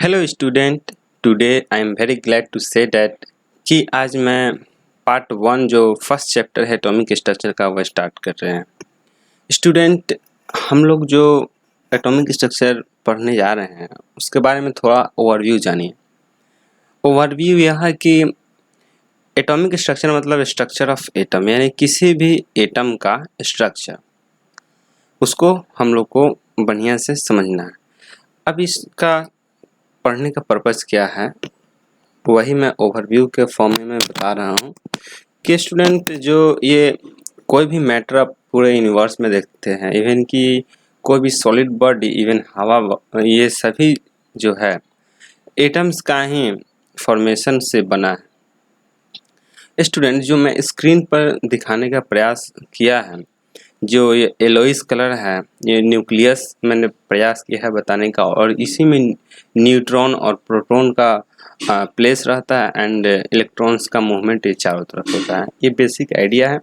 Hello student, today I am very glad to say that कि आज मैं part 1 जो फर्स्ट चैप्टर है एटॉमिक स्ट्रक्चर का वह स्टार्ट कर रहे हैं। स्टूडेंट, हम लोग जो एटॉमिक स्ट्रक्चर पढ़ने जा रहे हैं उसके बारे में थोड़ा ओवरव्यू जानिए। ओवरव्यू यह है कि एटॉमिक स्ट्रक्चर मतलब स्ट्रक्चर ऑफ एटम, यानी किसी भी एटम का स्ट्रक्चर, उसको हम लोग को बढ़िया से समझना है। अब इसका पढ़ने का पर्पस क्या है वही मैं ओवरव्यू के फॉर्म में बता रहा हूँ कि स्टूडेंट, जो ये कोई भी मैटर आप पूरे यूनिवर्स में देखते हैं, इवन कि कोई भी सॉलिड बॉडी, इवन हवा, ये सभी जो है एटम्स का ही फॉर्मेशन से बना है। स्टूडेंट, जो मैं स्क्रीन पर दिखाने का प्रयास किया है, जो ये येलोइश कलर है, ये न्यूक्लियस मैंने प्रयास किया है बताने का, और इसी में न्यूट्रॉन और प्रोटॉन का प्लेस रहता है एंड इलेक्ट्रॉन्स का मूवमेंट ये चारों तरफ होता है। ये बेसिक आइडिया है,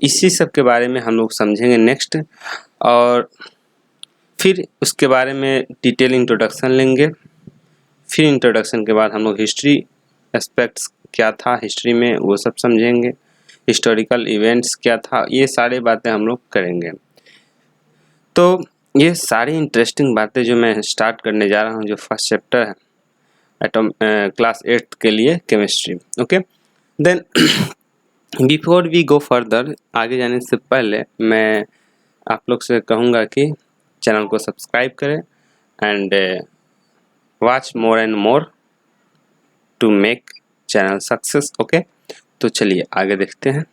इसी सब के बारे में हम लोग समझेंगे नेक्स्ट, और फिर उसके बारे में डिटेल इंट्रोडक्शन लेंगे। फिर इंट्रोडक्शन के बाद हम लोग हिस्ट्री एस्पेक्ट्स क्या था हिस्ट्री में वो सब समझेंगे, हिस्टोरिकल इवेंट्स क्या था, ये सारी बातें हम लोग करेंगे। तो ये सारी इंटरेस्टिंग बातें जो मैं स्टार्ट करने जा रहा हूँ, जो फर्स्ट चैप्टर है एटॉम क्लास 8 के लिए chemistry. Okay, then before we go further, आगे जाने से पहले मैं आप लोग से कहूँगा कि चैनल को सब्सक्राइब करें and watch more and more to make channel success. Okay, तो चलिए आगे देखते हैं।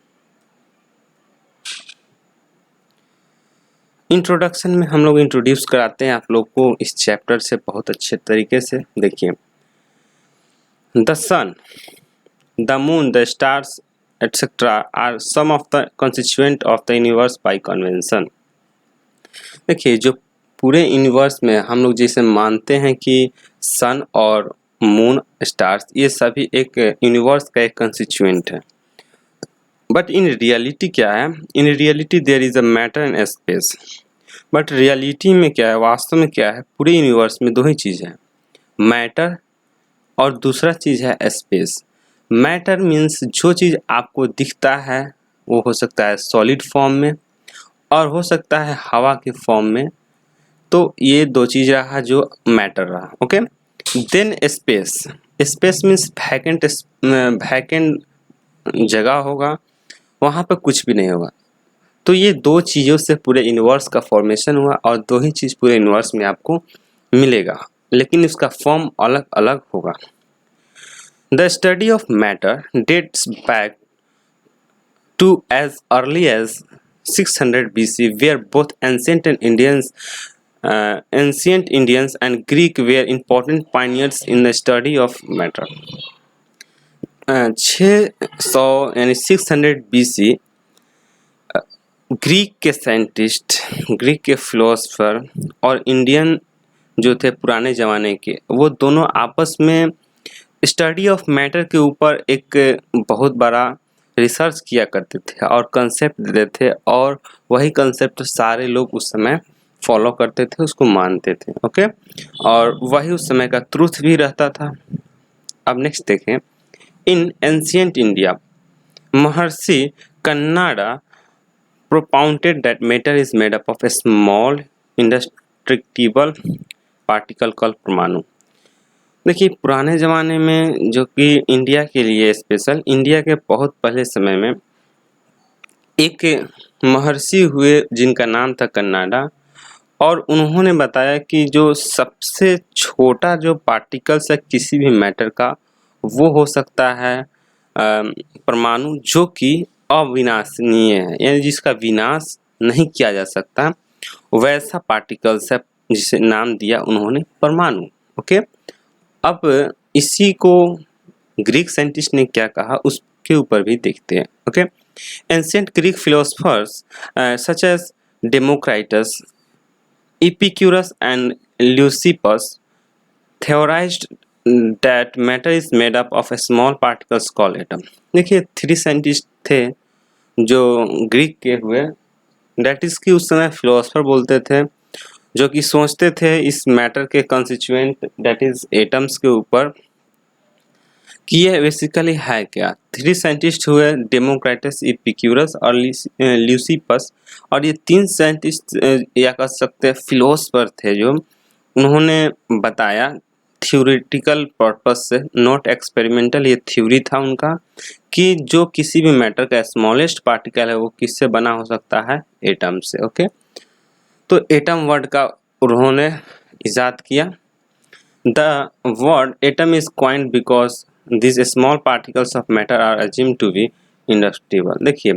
इंट्रोडक्शन में हम लोग इंट्रोड्यूस कराते हैं आप लोग को इस चैप्टर से बहुत अच्छे तरीके से। देखिए, the sun, the moon, the stars etcetera are some of the constituent of the universe by convention. देखिए, जो पूरे यूनिवर्स में हम लोग जैसे मानते हैं कि सन और मून, स्टार्स, ये सभी एक यूनिवर्स का एक कंस्टिट्यूएंट है। बट इन रियलिटी क्या है? In reality there is a matter and space. But reality में क्या है, वास्तव में क्या है? पूरे यूनिवर्स में दो ही चीज़ है, मैटर और दूसरा चीज़ है स्पेस। मैटर मीन्स जो चीज़ आपको दिखता है वो हो सकता है सॉलिड फॉर्म में और हो सकता है हवा के फॉर्म में। तो ये दो चीज़ रहा जो मैटर रहा। Okay, then space. Space means vacant जगह होगा, वहाँ पर कुछ भी नहीं होगा। तो ये दो चीज़ों से पूरे यूनिवर्स का फॉर्मेशन हुआ और दो ही चीज़ पूरे यूनिवर्स में आपको मिलेगा, लेकिन इसका फॉर्म अलग अलग होगा। The study of matter dates back to as early as 600 BC, where both ancient Indians and Greek were important pioneers in the study of matter। 600 यानी 600 BC ग्रीक के साइंटिस्ट, ग्रीक के फिलोसफर और Indian जो थे पुराने ज़माने के, वो दोनों आपस में स्टडी ऑफ मैटर के ऊपर एक बहुत बड़ा रिसर्च किया करते थे और कंसेप्ट देते थे, और वही कंसेप्ट सारे लोग उस समय फॉलो करते थे, उसको मानते थे। ओके, और वही उस समय का ट्रूथ भी रहता था। अब नेक्स्ट देखें, इन ancient India Maharshi Kannada propounded that matter is made up of a small indestructible particle called परमाणु। देखिए, पुराने ज़माने में जो कि इंडिया के लिए स्पेशल, इंडिया के बहुत पहले समय में एक महर्षि हुए जिनका नाम था कन्नाडा, और उन्होंने बताया कि जो सबसे छोटा जो पार्टिकल्स है किसी भी मैटर का, वो हो सकता है परमाणु, जो कि अविनाशनीय है, यानी जिसका विनाश नहीं किया जा सकता, वैसा पार्टिकल्स है जिसे नाम दिया उन्होंने परमाणु। ओके, अब इसी को ग्रीक साइंटिस्ट ने क्या कहा उसके ऊपर भी देखते हैं। Okay, ancient Greek philosophers such as Democritus, Epicurus and Leucippus theorized that matter is made up of a small particles called atom। देखिए, 3 साइंटिस्ट थे जो ग्रीक के हुए, डेट इज कि उस समय फिलोसफर बोलते थे, जो कि सोचते थे इस मैटर के कंस्टिट्यूएंट दैट इज एटम्स के ऊपर कि यह बेसिकली है क्या। 3 साइंटिस्ट हुए, डेमोक्रिटस, इपिक्यूरस और ल्यूसिपस। और ये 3 साइंटिस्ट या कह सकते हैं फिलोसफर थे जो उन्होंने बताया थ्योरेटिकल पर्पस से, नॉट एक्सपेरिमेंटल। ये थ्योरी था उनका कि जो किसी भी मैटर का स्मॉलेस्ट पार्टिकल है वो किससे बना हो सकता है, एटम से। ओके, तो एटम वर्ड का उन्होंने इजाद किया। The word atom is coined because these small particles of matter are assumed to be indestructible। देखिए,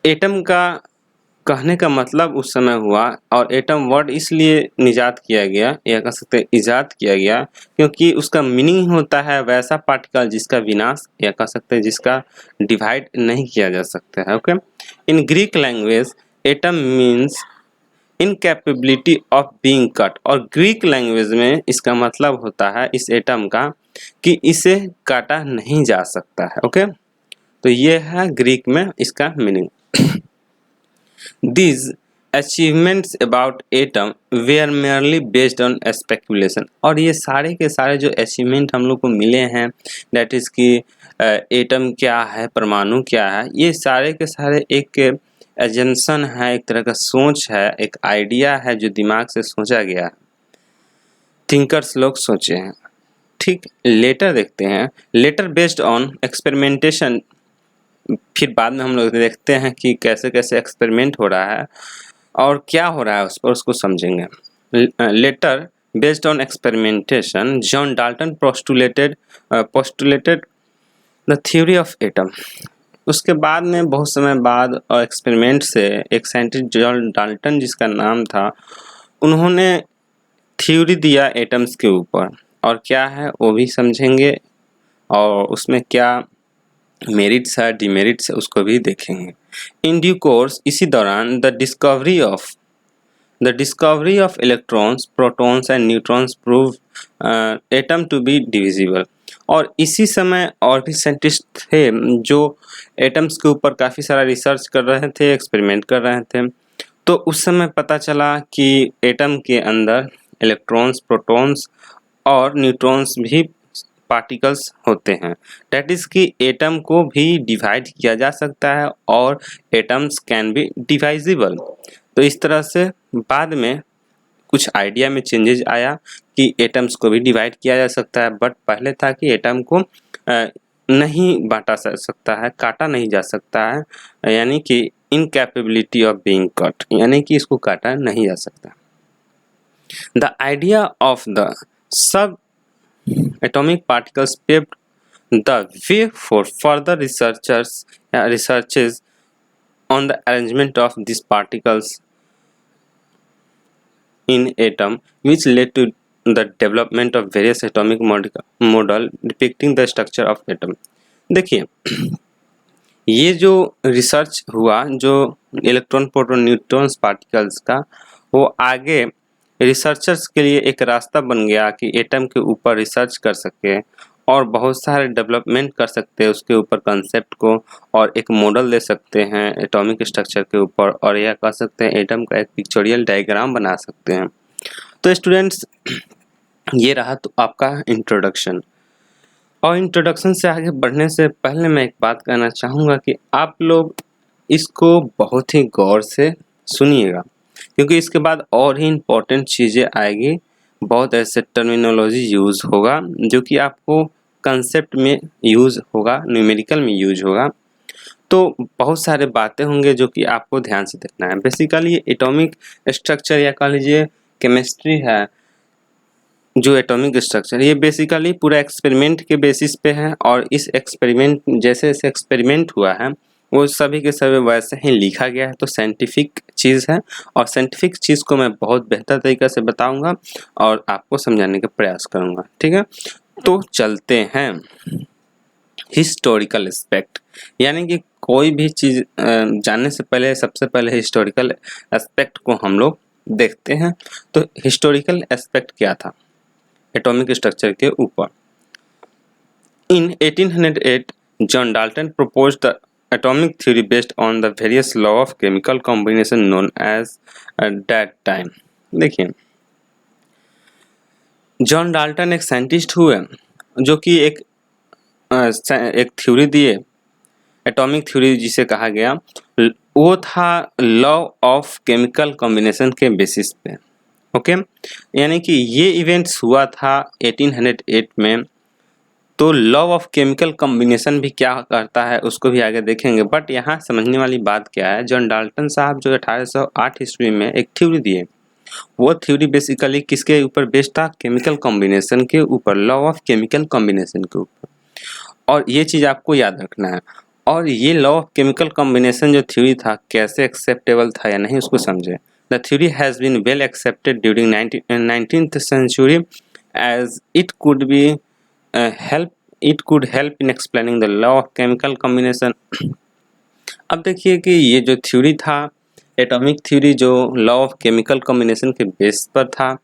एटम का कहने का मतलब उस समय हुआ और एटम वर्ड इसलिए निजात किया गया या कह सकते हैं इजाद किया गया क्योंकि उसका मीनिंग होता है वैसा पार्टिकल जिसका विनाश या कह सकते हैं जिसका डिवाइड नहीं किया जा सकता है। Okay, in Greek language atom means incapability of being cut. और ग्रीक लैंग्वेज में इसका मतलब होता है इस एटम का कि इसे काटा नहीं जा सकता है। ओके, तो ये है ग्रीक में इसका meaning. These achievements about atom were merely based on speculation। और ये सारे के सारे जो अचीवमेंट हम लोग को मिले हैं दैट इज कि एटम क्या है, परमाणु क्या है, ये सारे के सारे एक एजेंशन है, एक तरह का सोच है, एक आइडिया है जो दिमाग से सोचा गया है, थिंकर्स लोग सोचे हैं। ठीक, लेटर देखते हैं। लेटर बेस्ड ऑन एक्सपेरिमेंटेशन, फिर बाद में हम लोग देखते हैं कि कैसे कैसे एक्सपेरिमेंट हो रहा है और क्या हो रहा है उस पर, उसको समझेंगे। Later based on experimentation John Dalton postulated the theory of atom. उसके बाद में बहुत समय बाद और एक्सपेरिमेंट से एक साइंटिस्ट जॉन डाल्टन जिसका नाम था, उन्होंने थ्योरी दिया एटम्स के ऊपर और क्या है वो भी समझेंगे और उसमें क्या मेरिट्स है, डिमेरिट्स है, उसको भी देखेंगे। इन ड्यू कोर्स इसी दौरान the discovery of electrons, protons and neutrons prove atom to be divisible. और इसी समय और भी साइंटिस्ट थे जो एटम्स के ऊपर काफ़ी सारा रिसर्च कर रहे थे, एक्सपेरिमेंट कर रहे थे। तो उस समय पता चला कि एटम के अंदर इलेक्ट्रॉन्स, प्रोटॉन्स और न्यूट्रॉन्स भी पार्टिकल्स होते हैं। डैट इज़ कि एटम को भी डिवाइड किया जा सकता है और एटम्स कैन बी डिवाइजिबल। तो इस तरह से बाद में कुछ आइडिया में चेंजेस आया कि एटम्स को भी डिवाइड किया जा सकता है, बट पहले था कि एटम को नहीं बांटा सकता है, काटा नहीं जा सकता है, यानी कि इनकैपेबिलिटी ऑफ बीइंग कट, यानी कि इसको काटा नहीं जा सकता। The idea of the sub atomic particles paved the way for further researches on the arrangement of these particles in atom, which led to the development of various atomic model depicting the structure of atom। देखिए, ये जो research हुआ जो electron, proton, neutrons particles का, वो आगे researchers के लिए एक रास्ता बन गया कि एटम के ऊपर रिसर्च कर सके और बहुत सारे डेवलपमेंट कर सकते हैं उसके ऊपर कंसेप्ट को, और एक मॉडल दे सकते हैं एटॉमिक स्ट्रक्चर के ऊपर, और यह कह सकते हैं एटम का एक पिक्चोरियल डायग्राम बना सकते हैं। तो स्टूडेंट्स, ये रहा तो आपका इंट्रोडक्शन। और इंट्रोडक्शन से आगे बढ़ने से पहले मैं एक बात कहना चाहूँगा कि आप लोग इसको बहुत ही गौर से सुनिएगा, क्योंकि इसके बाद और ही इम्पोर्टेंट चीज़ें आएगी, बहुत ऐसे टर्मिनोलॉजी यूज़ होगा जो कि आपको कंसेप्ट में यूज़ होगा, न्यूमेरिकल में यूज होगा। तो बहुत सारे बातें होंगे जो कि आपको ध्यान से देखना है। बेसिकली ये एटॉमिक स्ट्रक्चर या कह लीजिए केमिस्ट्री है, जो एटॉमिक स्ट्रक्चर, ये बेसिकली पूरा एक्सपेरिमेंट के बेसिस पे है, और इस एक्सपेरिमेंट जैसे जैसे एक्सपेरिमेंट हुआ है वो सभी के सभी वैसे ही लिखा गया है। तो साइंटिफिक चीज़ है, और साइंटिफिक चीज़ को मैं बहुत बेहतर तरीक़े से बताऊंगा और आपको समझाने का प्रयास करूंगा। ठीक है, तो चलते हैं हिस्टोरिकल एस्पेक्ट, यानी कि कोई भी चीज़ जानने से पहले सबसे पहले हिस्टोरिकल एस्पेक्ट को हम लोग देखते हैं। तो हिस्टोरिकल एस्पेक्ट क्या था एटॉमिक स्ट्रक्चर के ऊपर? इन 1808 John Dalton proposed the atomic theory based on the various law of chemical combination known as that time। देखिए, जॉन डाल्टन एक साइंटिस्ट हुए जो कि एक थ्योरी दिए, एटॉमिक थ्योरी जिसे कहा गया, वो था लॉ ऑफ केमिकल कॉम्बिनेशन के बेसिस पे। ओके, यानी कि ये इवेंट्स हुआ था 1808 में। तो लॉ ऑफ केमिकल कॉम्बिनेशन भी क्या करता है उसको भी आगे देखेंगे, बट यहाँ समझने वाली बात क्या है, जॉन डाल्टन साहब जो 1808 ईस्वी में एक थ्योरी दिए, वो थ्योरी बेसिकली किसके ऊपर बेस्ड था? केमिकल कॉम्बिनेशन के ऊपर, लॉ ऑफ केमिकल कॉम्बिनेशन के ऊपर। और ये चीज़ आपको याद रखना है। और ये लॉ ऑफ केमिकल कॉम्बिनेशन जो थ्योरी था कैसे एक्सेप्टेबल था या नहीं उसको समझे। The theory has been well accepted during 19th century as it could be help in explaining the law of chemical combination. अब देखिए कि ये जो थ्योरी था, एटॉमिक थ्योरी जो लॉ ऑफ केमिकल कॉम्बिनेशन के बेस पर था,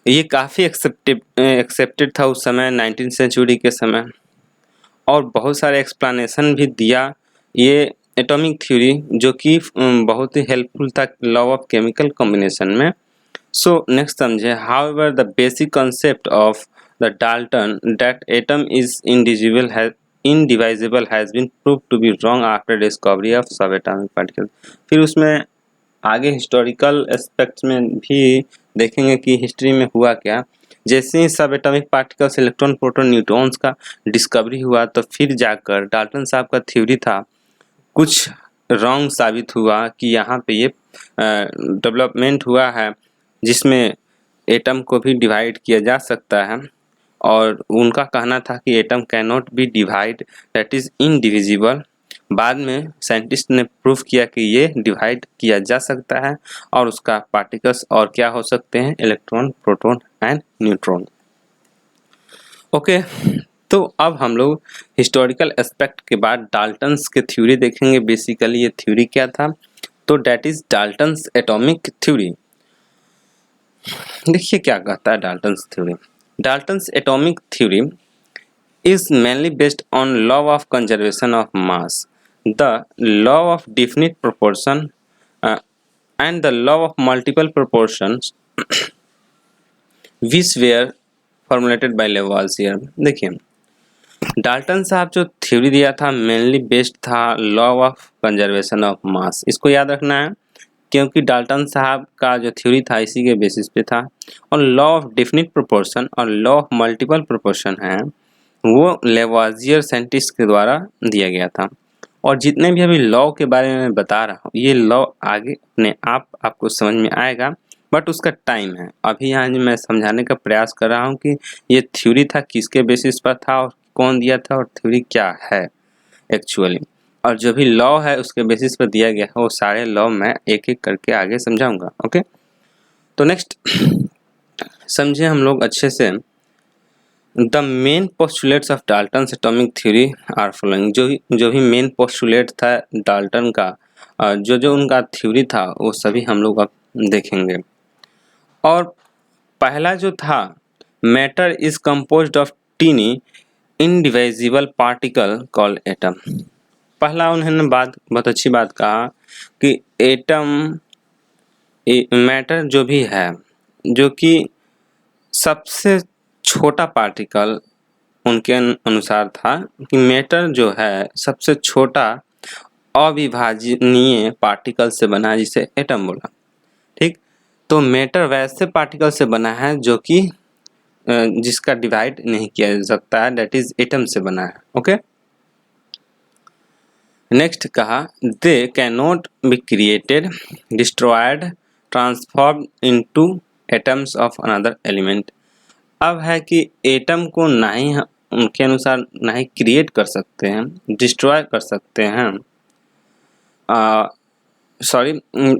ये काफ़ी एक्सेप्टेड था उस समय 19th सेंचुरी के समय, और बहुत सारे एक्सप्लेनेशन भी दिया ये एटॉमिक थ्योरी, जो कि बहुत ही हेल्पफुल था लॉ ऑफ केमिकल कॉम्बिनेशन में। सो नेक्स्ट समझे, however the basic concept of the Dalton that atom is indivisible has been proved to be wrong after discovery of subatomic particles। फिर उसमें आगे historical aspects में भी देखेंगे कि हिस्ट्री में हुआ क्या। जैसे ही सब atomic particles, electron, proton, neutrons का डिस्कवरी हुआ, तो फिर जाकर डाल्टन साहब का थ्योरी था कुछ रॉन्ग साबित हुआ कि यहाँ पे ये डेवलपमेंट हुआ है जिसमें एटम को भी डिवाइड किया जा सकता है। और उनका कहना था कि atom can not be divide, that is indivisible. बाद में साइंटिस्ट ने प्रूफ किया कि ये डिवाइड किया जा सकता है और उसका पार्टिकल्स और क्या हो सकते हैं, electron, proton and neutron. Okay, तो अब हम लोग हिस्टोरिकल एस्पेक्ट के बाद डाल्टन्स के थ्योरी देखेंगे। बेसिकली ये थ्योरी क्या था, तो that is Dalton's atomic theory. देखिए क्या कहता है Dalton's theory. Dalton's atomic theory is mainly based on law of conservation of mass, the law of definite proportion, and the law of multiple proportions which were formulated by Lavoisier। देखिए, Dalton साहब जो theory दिया था mainly based था law of conservation of mass. इसको याद रखना है क्योंकि डाल्टन साहब का जो थ्योरी था इसी के बेसिस पे था। और लॉ ऑफ डेफिनिट प्रोपोर्शन और लॉ ऑफ मल्टीपल प्रोपोर्शन है वो लेवाजियर साइंटिस्ट के द्वारा दिया गया था। और जितने भी अभी लॉ के बारे में बता रहा हूँ, ये लॉ आगे अपने आप आपको समझ में आएगा, बट उसका टाइम है। अभी यहाँ मैं समझाने का प्रयास कर रहा हूँ कि ये थ्योरी था किसके बेसिस पर था और कौन दिया था और थ्योरी क्या है एक्चुअली। और जो भी लॉ है उसके बेसिस पर दिया गया है वो सारे लॉ मैं एक एक करके आगे समझाऊंगा। ओके, तो नेक्स्ट समझे हम लोग अच्छे से। The main postulates of Dalton's atomic theory are following. जो भी मेन पोस्टुलेट था डाल्टन का, जो उनका थ्योरी था वो सभी हम लोग अब देखेंगे। और पहला जो था, matter is composed of tiny indivisible particle called atom. पहला उन्होंने बहुत अच्छी बात कहा कि एटम मैटर जो भी है, जो कि सबसे छोटा पार्टिकल उनके अनुसार था कि मैटर जो है सबसे छोटा अविभाजनीय पार्टिकल से बना है, जिसे एटम बोला। ठीक, तो मैटर वैसे पार्टिकल से बना है जो कि जिसका डिवाइड नहीं किया जा सकता है, दैट इज एटम से बना है। ओके, नेक्स्ट कहा, they can not be created, destroyed, transform into atoms of another element. अब है कि एटम को ना ही उनके अनुसार ना ही क्रिएट कर सकते हैं, डिस्ट्रॉय कर सकते हैं,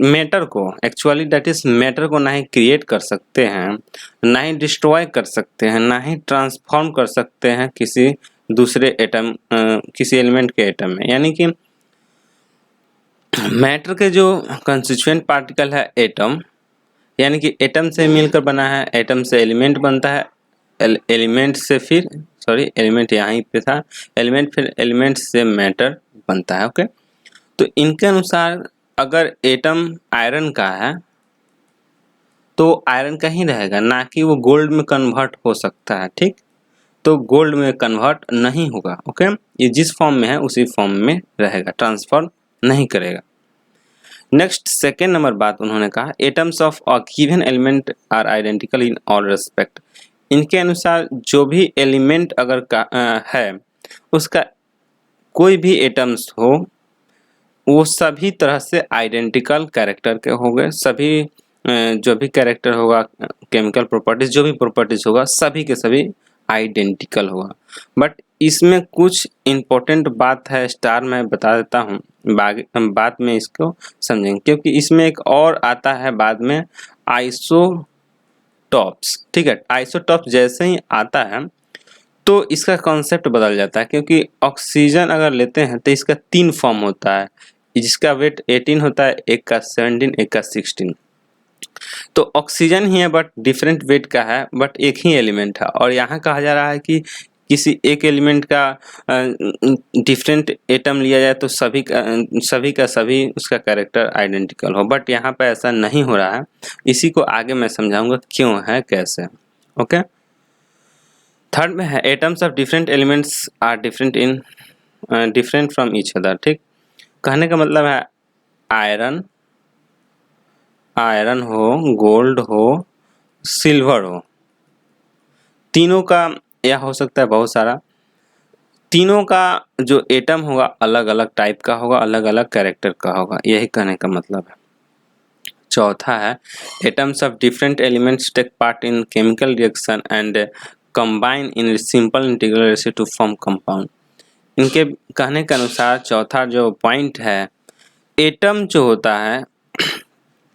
मैटर को, एक्चुअली दैट इज मैटर को ना ही क्रिएट कर सकते हैं, ना ही डिस्ट्रॉय कर सकते हैं, ना ही ट्रांसफॉर्म कर सकते हैं किसी दूसरे एटम, किसी एलिमेंट के एटम में। यानी कि मैटर के जो कंस्टिट्यूएंट पार्टिकल है एटम, यानी कि एटम से मिलकर बना है, एटम से एलिमेंट बनता है, एलिमेंट से फिर एलिमेंट यहाँ पे था, एलिमेंट फिर एलिमेंट से मैटर बनता है। ओके, तो इनके अनुसार अगर एटम आयरन का है तो आयरन का ही रहेगा, ना कि वो गोल्ड में कन्वर्ट हो सकता है। ठीक, तो गोल्ड में कन्वर्ट नहीं होगा। ओके, ये जिस फॉर्म में है उसी फॉर्म में रहेगा, ट्रांसफॉर्म नहीं करेगा। नेक्स्ट सेकेंड नंबर बात उन्होंने कहा, atoms of a given element are identical in all respect. इनके अनुसार जो भी एलिमेंट अगर है उसका कोई भी एटम्स हो वो सभी तरह से आइडेंटिकल कैरेक्टर के होंगे। सभी जो भी कैरेक्टर होगा, केमिकल प्रॉपर्टीज जो भी प्रॉपर्टीज होगा, सभी के सभी आइडेंटिकल होगा। बट इसमें कुछ इम्पोर्टेंट बात है, स्टार मैं बता देता हूँ, बाद में इसको समझेंगे, क्योंकि इसमें एक और आता है बाद में, आइसोटॉप्स। ठीक है, आइसोटॉप्स जैसे ही आता है तो इसका कॉन्सेप्ट बदल जाता है, क्योंकि ऑक्सीजन अगर लेते हैं तो इसका 3 फॉर्म होता है, जिसका वेट 18 होता है, एक का 17, एक का 16। तो ऑक्सीजन ही है बट डिफरेंट वेट का है, बट एक ही एलिमेंट है। और यहाँ कहा जा रहा है कि किसी एक एलिमेंट का डिफरेंट एटम लिया जाए तो सभी का सभी उसका कैरेक्टर आइडेंटिकल हो, बट यहाँ पे ऐसा नहीं हो रहा है। इसी को आगे मैं समझाऊंगा क्यों है, कैसे। ओके, थर्ड में है, atoms of different elements are different from each other. ठीक, कहने का मतलब है आयरन हो, गोल्ड हो, सिल्वर हो, तीनों का, या हो सकता है बहुत सारा, तीनों का जो एटम होगा अलग अलग टाइप का होगा, अलग अलग कैरेक्टर का होगा, यही कहने का मतलब है। चौथा है, atoms of different elements take part in chemical reaction and combine in simple integral ratio to form compound. इनके कहने के अनुसार चौथा जो पॉइंट है, एटम जो होता है,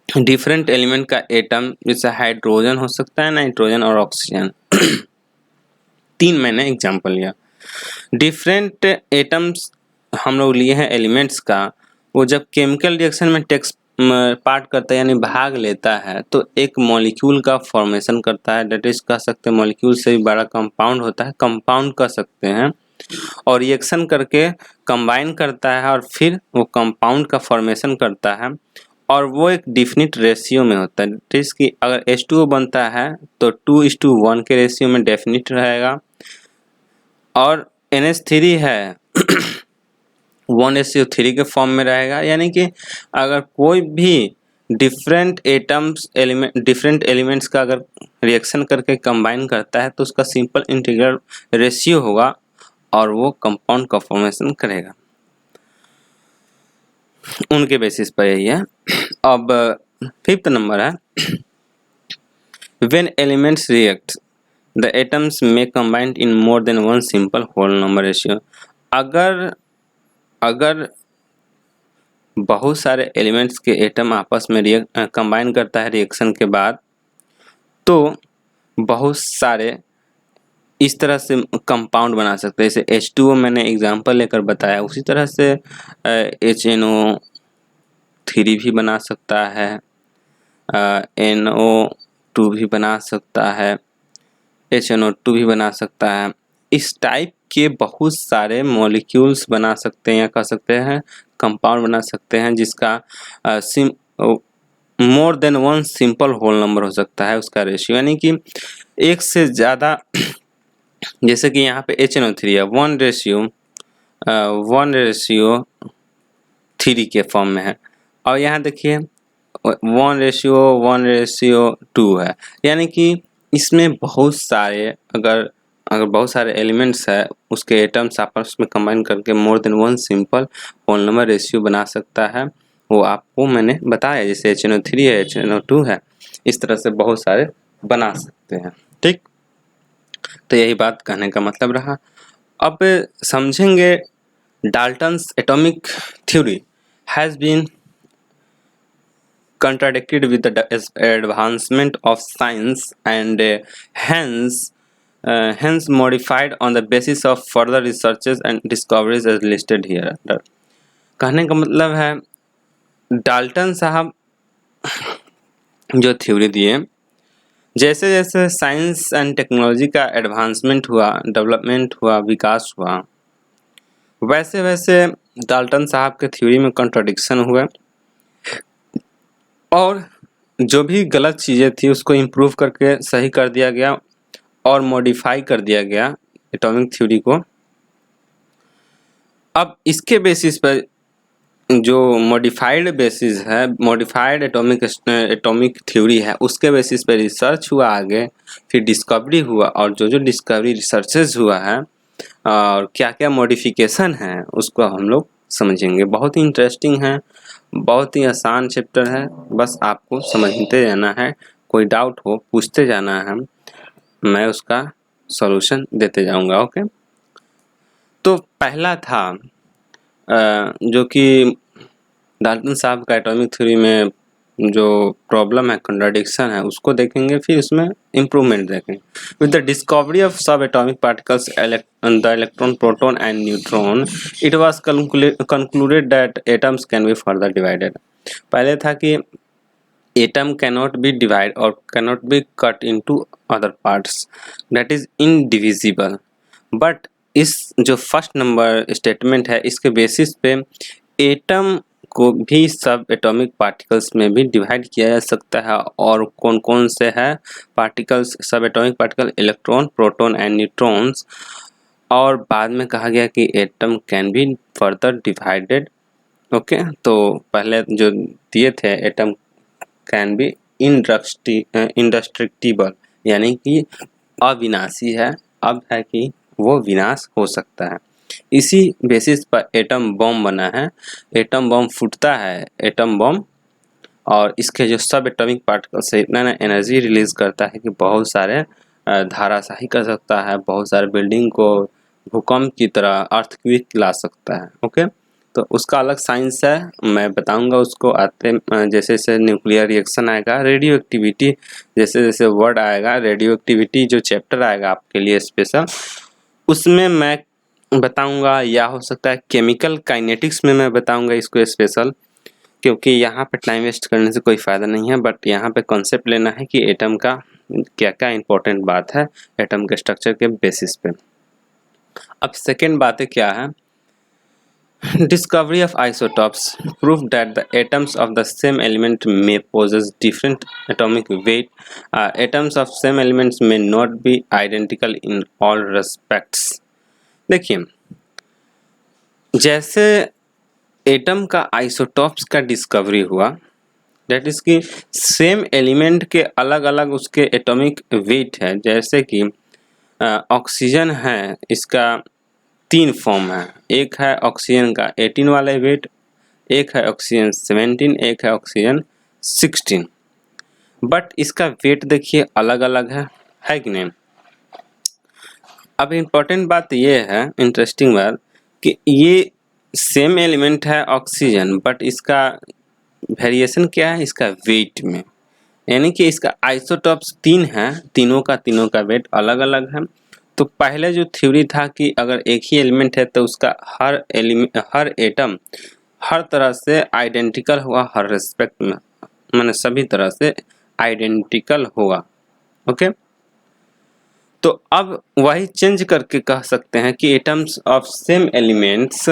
डिफरेंट एलिमेंट का एटम, जैसे हाइड्रोजन हो सकता है, नाइट्रोजन और ऑक्सीजन। 3 मैंने एग्जांपल लिया। डिफरेंट एटम्स हम लोग लिए हैं एलिमेंट्स का, वो जब केमिकल रिएक्शन में पार्ट करता है यानी भाग लेता है तो एक मॉलिक्यूल का फॉर्मेशन करता है, डेट इज कह सकते हैं मॉलिक्यूल से भी बड़ा कंपाउंड होता है, कंपाउंड कह सकते हैं, और रिएक्शन करके कंबाइन करता है और फिर वो कंपाउंड का फॉर्मेशन करता है, और वो एक डिफिनिट रेशियो में होता है। जिस कि अगर H2O बनता है तो 2:1 के रेशियो में डेफिनिट रहेगा, और NH3 है 1:3 के फॉर्म में रहेगा। यानी कि अगर कोई भी डिफरेंट एलिमेंट्स का अगर रिएक्शन करके कंबाइन करता है तो उसका सिंपल इंटीग्रल रेशियो होगा और वो कंपाउंड का फॉर्मेशन करेगा। उनके बेसिस पर यही है। अब 5th नंबर है, when elements react the atoms may combine in more than one simple whole number ratio। अगर बहुत सारे एलिमेंट्स के एटम आपस में कंबाइन करता है रिएक्शन के बाद, तो बहुत सारे इस तरह से कंपाउंड बना सकते हैं। जैसे H2O मैंने एग्जांपल लेकर बताया, उसी तरह से HNO3 भी बना सकता है, NO2 भी बना सकता है, HNO2 भी बना सकता है। इस टाइप के बहुत सारे मॉलिक्यूल्स बना सकते हैं, या कह सकते हैं कंपाउंड बना सकते हैं, जिसका more than one simple whole number हो सकता है उसका रेशियो, यानी कि एक से ज़्यादा। जैसे कि यहाँ पे HNO3 है, 1:3 के फॉर्म में है, और यहाँ देखिए 1:1:2 है। यानी कि इसमें बहुत सारे अगर बहुत सारे एलिमेंट्स है, उसके एटम्स आपस में कंबाइन करके more than one simple whole number ratio बना सकता है। वो आपको मैंने बताया, जैसे HNO3 है, HNO2 है, इस तरह से बहुत सारे बना सकते हैं। ठीक, तो यही बात कहने का मतलब रहा। अब समझेंगे Dalton's atomic theory has been contradicted with the advancement of science and hence modified on the basis of further researches and discoveries as listed here under। कहने का मतलब है डाल्टन साहब जो थ्योरी दिए, जैसे जैसे साइंस एंड टेक्नोलॉजी का एडवांसमेंट हुआ, डेवलपमेंट हुआ, विकास हुआ, वैसे वैसे डाल्टन साहब के थ्योरी में कंट्राडिक्शन हुआ, और जो भी गलत चीज़ें थी उसको इम्प्रूव करके सही कर दिया गया और मॉडिफाई कर दिया गया एटॉमिक थ्योरी को। अब इसके बेसिस पर जो मॉडिफाइड बेसिस है, मॉडिफाइड एटॉमिक थ्योरी है, उसके बेसिस पे रिसर्च हुआ आगे, फिर डिस्कवरी हुआ, और जो डिस्कवरी रिसर्चेज हुआ है और क्या क्या मॉडिफिकेशन है उसको हम लोग समझेंगे। बहुत ही इंटरेस्टिंग है, बहुत ही आसान चैप्टर है, बस आपको समझते जाना है। कोई डाउट हो पूछते जाना है, मैं उसका सॉल्यूशन देते जाऊंगा। ओके, तो पहला था जो कि डाल्टन साहब का एटॉमिक थ्योरी में जो प्रॉब्लम है, कंट्राडिक्शन है, उसको देखेंगे, फिर उसमें इम्प्रूवमेंट देखेंगे। विद द डिस्कवरी ऑफ सब atomic particles the electron, proton and neutron, it was concluded that atoms can be further divided. पहले था कि एटम कैनॉट बी डिवाइड और cannot be cut into other parts, that is indivisible. But इस जो first number statement है, इसके basis पे atom को भी सब एटॉमिक पार्टिकल्स में भी डिवाइड किया जा सकता है। और कौन कौन से है पार्टिकल्स, सब atomic particle, electron, proton and neutrons. और बाद में कहा गया कि atom can be further divided. Okay, तो पहले जो दिए थे एटम कैन बी इंडेस्ट्रक्टिबल, यानी कि अविनाशी है, अब है कि वो विनाश हो सकता है। इसी बेसिस पर एटम बम बना है। एटम बम फूटता है, एटम बम, और इसके जो सब एटॉमिक पार्टिकल से इतना ना एनर्जी रिलीज करता है कि बहुत सारे धाराशाही कर सकता है, बहुत सारे बिल्डिंग को भूकंप की तरह, अर्थक्वेक ला सकता है। ओके, तो उसका अलग साइंस है, मैं बताऊंगा उसको आते जैसे जैसे न्यूक्लियर रिएक्शन आएगा, रेडियो एक्टिविटी जैसे जैसे वर्ड आएगा, रेडियो एक्टिविटी जो चैप्टर आएगा आपके लिए स्पेशल, उसमें मैं बताऊंगा, या हो सकता है केमिकल काइनेटिक्स में मैं बताऊंगा इसको स्पेशल, क्योंकि यहाँ पे टाइम वेस्ट करने से कोई फ़ायदा नहीं है। बट यहाँ पे कॉन्सेप्ट लेना है कि एटम का क्या क्या इंपॉर्टेंट बात है एटम के स्ट्रक्चर के बेसिस पे। अब सेकेंड बातें क्या है, discovery of isotopes proof that the atoms of the same element may possess different atomic weight. Atoms of same elements may not be identical in all respects. देखिए, जैसे atom का isotopes का discovery हुआ, that is कि same element के अलग अलग उसके एटॉमिक वेट है। जैसे कि ऑक्सीजन है, इसका 3 फॉर्म है, एक है ऑक्सीजन का 18 वाले वेट, एक है ऑक्सीजन 17, एक है ऑक्सीजन 16। बट इसका वेट देखिए अलग अलग है कि नहीं। अब इम्पोर्टेंट बात ये है, इंटरेस्टिंग बात, कि ये सेम एलिमेंट है ऑक्सीजन, बट इसका वेरिएशन क्या है, इसका वेट में, यानी कि इसका आइसोटॉप्स 3 है, तीनों का वेट अलग अलग है। तो पहले जो थ्योरी था कि अगर एक ही एलिमेंट है तो उसका हर एटम हर तरह से आइडेंटिकल हुआ, हर रेस्पेक्ट में, माने सभी तरह से आइडेंटिकल होगा। ओके, तो अब वही चेंज करके कह सकते हैं कि atoms of same elements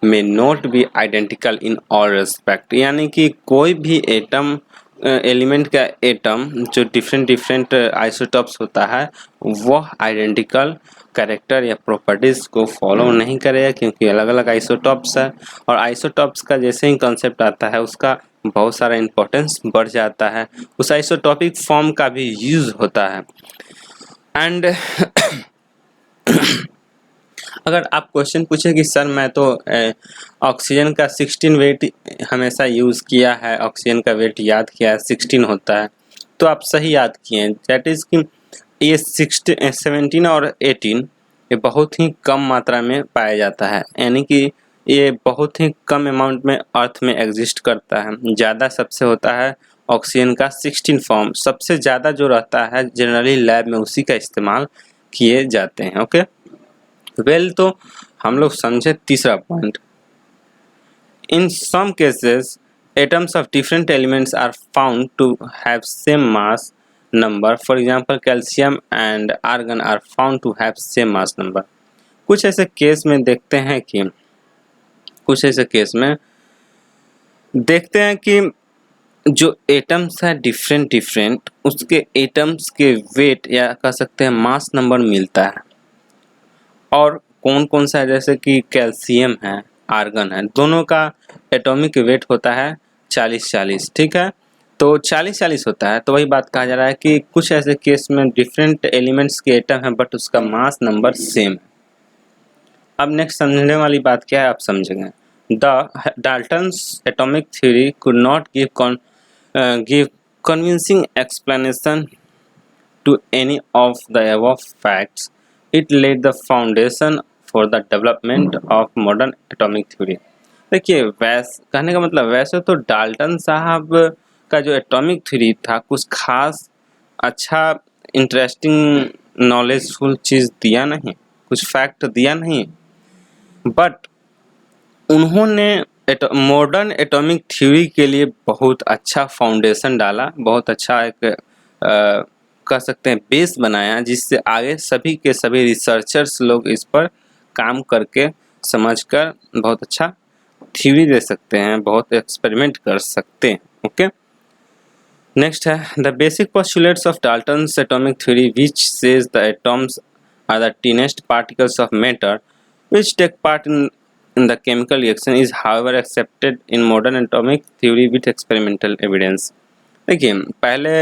may not be identical in all respect, यानी कि कोई भी एटम एलिमेंट का एटम जो डिफरेंट आइसोटॉप्स होता है वह आइडेंटिकल कैरेक्टर या प्रॉपर्टीज़ को फॉलो नहीं करेगा, क्योंकि अलग अलग आइसोटॉप्स है। और आइसोटॉप्स का जैसे ही कॉन्सेप्ट आता है उसका बहुत सारा इम्पोर्टेंस बढ़ जाता है, उस आइसोटॉपिक फॉर्म का भी यूज़ होता है। एंड अगर आप क्वेश्चन पूछे कि सर मैं तो ऑक्सीजन का 16 वेट हमेशा यूज़ किया है, ऑक्सीजन का वेट याद किया है 16 होता है, तो आप सही याद किए हैं। दैट इज़ कि ये 17 और 18 ये बहुत ही कम मात्रा में पाया जाता है, यानी कि ये बहुत ही कम अमाउंट में अर्थ में एग्जिस्ट करता है। ज़्यादा सबसे होता है ऑक्सीजन का 16 फॉर्म, सबसे ज़्यादा जो रहता है जनरली लैब में उसी का इस्तेमाल किए जाते हैं। ओके, वेल, तो हम लोग समझे तीसरा point, in some cases atoms of different elements are found to have same mass number, for example calcium and argon are found to have same mass number. कुछ ऐसे केस में देखते हैं कि जो एटम्स है डिफरेंट डिफरेंट, उसके atoms के वेट या कह सकते हैं मास नंबर मिलता है। और कौन कौन सा है, जैसे कि कैल्शियम है, आर्गन है, दोनों का एटॉमिक वेट होता है 40-40, ठीक है। तो 40-40 होता है, तो वही बात कहा जा रहा है कि कुछ ऐसे केस में डिफरेंट एलिमेंट्स के एटम है बट उसका मास नंबर सेम है। अब नेक्स्ट समझने वाली बात क्या है, आप समझेंगे। The Dalton's atomic theory could not give convincing explanation to any of the above facts. It laid the foundation for the development of modern atomic theory. देखिए, कहने का मतलब वैसे तो डाल्टन साहब का जो एटॉमिक थ्योरी था कुछ खास अच्छा इंटरेस्टिंग नॉलेजफुल चीज़ दिया नहीं, कुछ फैक्ट दिया नहीं, बट उन्होंने मॉडर्न एटॉमिक थ्योरी के लिए बहुत अच्छा फाउंडेशन डाला, बहुत अच्छा एक कह सकते हैं बेस बनाया, जिससे आगे सभी के सभी रिसर्चर्स लोग इस पर काम करके समझकर बहुत अच्छा थ्योरी दे सकते हैं, बहुत एक्सपेरिमेंट कर सकते हैं। ओके, नेक्स्ट है the basic postulates of Dalton's atomic theory which says the atoms are the tiniest particles of matter which take part in the chemical reaction is however accepted in modern atomic theory with experimental evidence. देखिए, पहले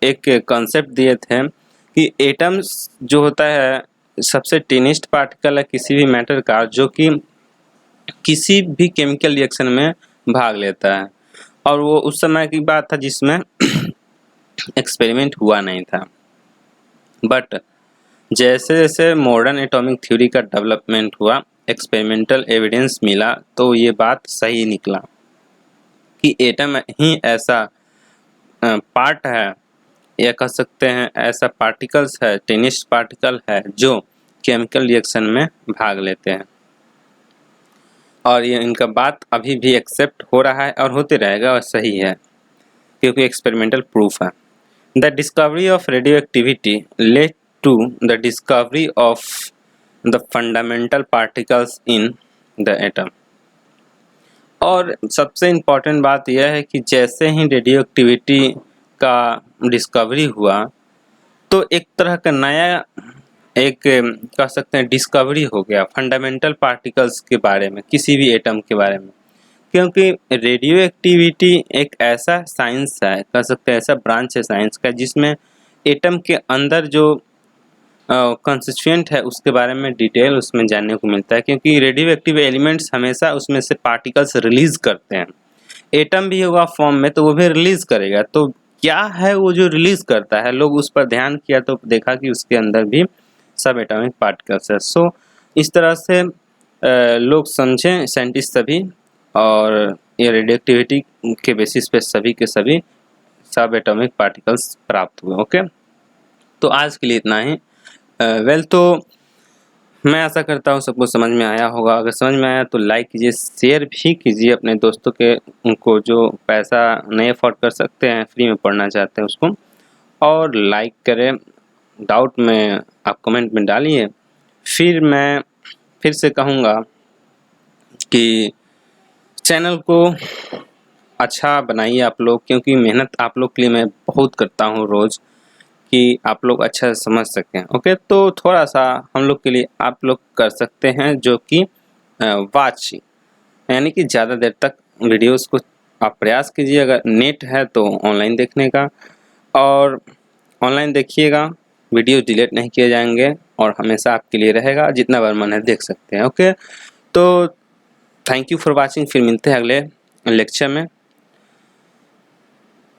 एक concept दिए थे कि atoms जो होता है सबसे टीनेस्ट पार्टिकल है किसी भी मैटर का जो कि किसी भी केमिकल रिएक्शन में भाग लेता है, और वो उस समय की बात था जिसमें एक्सपेरिमेंट हुआ नहीं था। बट जैसे जैसे मॉडर्न एटॉमिक थ्योरी का डेवलपमेंट हुआ, एक्सपेरिमेंटल एविडेंस मिला, तो ये बात सही निकला कि एटम ही ऐसा पार्ट है या कह सकते हैं ऐसा पार्टिकल्स है, टीनेस्ट पार्टिकल है जो केमिकल रिएक्शन में भाग लेते हैं। और ये इनका बात अभी भी एक्सेप्ट हो रहा है और होते रहेगा, और सही है क्योंकि एक्सपेरिमेंटल प्रूफ है। The discovery of radioactivity led to the discovery of the fundamental particles in the atom. और सबसे इम्पॉर्टेंट बात यह है कि जैसे ही रेडियो एक्टिविटी का डिस्कवरी हुआ तो एक तरह का नया एक कह सकते हैं डिस्कवरी हो गया फंडामेंटल पार्टिकल्स के बारे में, किसी भी एटम के बारे में, क्योंकि रेडियो एक्टिविटी एक ऐसा साइंस है, कह सकते हैं ऐसा ब्रांच है साइंस का जिसमें एटम के अंदर जो कंस्टिट्यूएंट है उसके बारे में डिटेल उसमें जानने को मिलता है, क्योंकि रेडियो एक्टिव एलिमेंट्स हमेशा उसमें से पार्टिकल्स रिलीज करते हैं। एटम भी होगा फॉर्म में तो वो भी रिलीज करेगा, तो क्या है वो जो रिलीज करता है, लोग उस पर ध्यान किया तो देखा कि उसके अंदर भी सब एटॉमिक पार्टिकल्स है। सो इस तरह से लोग समझें साइंटिस्ट सभी, और ये रेडियो एक्टिविटी के बेसिस पे सभी के सभी सब एटॉमिक पार्टिकल्स प्राप्त हुए। ओके, तो आज के लिए इतना ही। तो मैं आशा करता हूँ सबको समझ में आया होगा। अगर समझ में आया तो लाइक कीजिए, शेयर भी कीजिए अपने दोस्तों के, उनको जो पैसा नहीं अफोर्ड कर सकते हैं, फ्री में पढ़ना चाहते हैं उसको, और लाइक करें। डाउट में आप कमेंट में डालिए। फिर मैं फिर से कहूँगा कि चैनल को अच्छा बनाइए आप लोग, क्योंकि मेहनत आप लोग के लिए मैं बहुत करता हूँ रोज़, कि आप लोग अच्छा समझ सकें। ओके, तो थोड़ा सा हम लोग के लिए आप लोग कर सकते हैं जो कि वॉच, यानी कि ज़्यादा देर तक वीडियोस को आप प्रयास कीजिए। अगर नेट है तो ऑनलाइन देखने का, और ऑनलाइन देखिएगा, वीडियो डिलीट नहीं किए जाएंगे और हमेशा आपके लिए रहेगा, जितना बार मन है देख सकते हैं। ओके, तो थैंक यू फॉर वॉचिंग। फिर मिलते हैं अगले लेक्चर में।